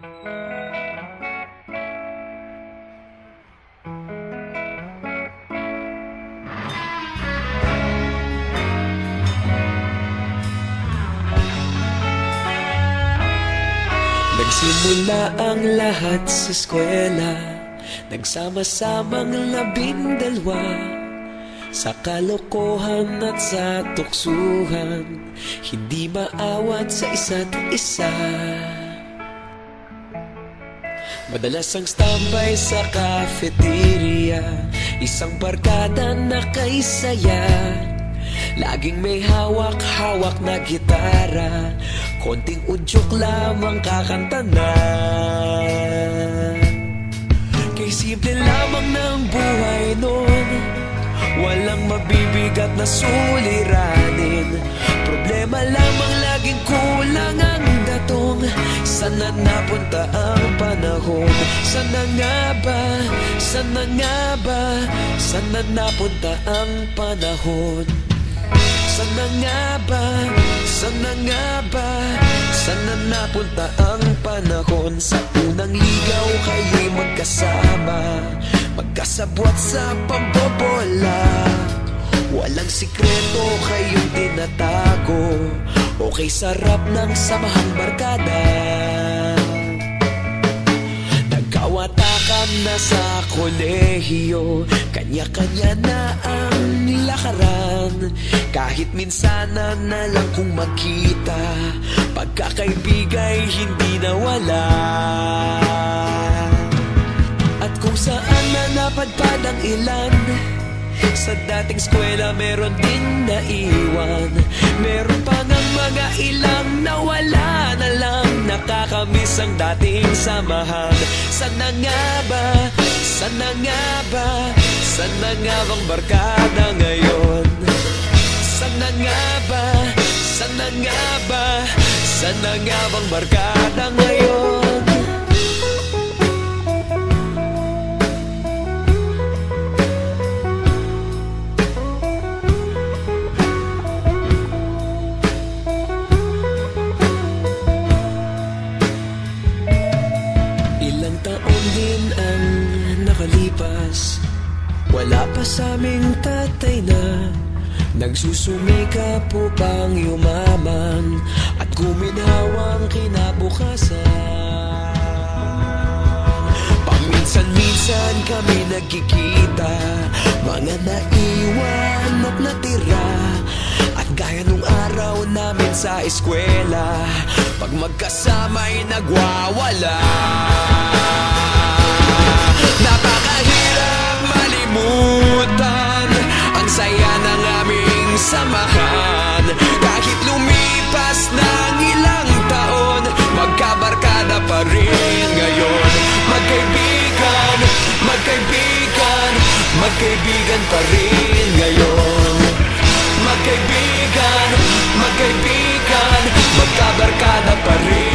Nagsimula ang lahat sa eskwela, nagsama-samang 12 sa kalokohan at sa tuksuhan, hindi maawat sa isa't isa. Madalas ang standby sa cafeteria, isang barkada na kay saya. Laging may hawak-hawak na gitara, konting udyok lamang kakanta na. Kay simple lamang ng buhay nun, walang mabibigat na suliranin. Problema lamang laging kulang ang datong. Sana napunta ang panahon? Sana nga ba? Sana nga ba? Sana napunta ang panahon? Sana nga ba? Sana nga ba? Sana napunta ang panahon? Sa unang ligaw kayo'y magkasama, magkasabwat sa pambobola. Walang sikreto kayong tinatago, okay sarap ng samahang barkada. Nagkawatakan na sa kolehiyo, kanya-kanya na ang lakaran. Kahit minsan na lang kung magkita, pagkakaibigay hindi nawala. At kung saan na napadpad ang ilan, sa dating eskwela meron din naiwan. Meron pa ng mga ilang nawala na lang, nakakamiss ang dating samahan. Sana nga ba? Sana nga ba? Sana nga bang barkada ngayon? Sana nga ba? Sana nga ba? Sana nga bang barkada ngayon? Ilang taon din ang nakalipas, wala pa sa aming tatay na nagsusumikap upang yumaman at guminhawang kinabukasan. Paminsan-minsan kami nagkikita, mga naiwan at natira. At gaya nung araw namin sa eskwela, pag magkasama'y nagwawala. Napakahirap malimutan ang saya ng aming samahan. Kahit lumipas ng ilang taon, magkabarkada pa rin ngayon. Magkaibigan, magkaibigan, magkaibigan pa rin ngayon. Magkaibigan, magkaibigan, magkabarkada pa rin.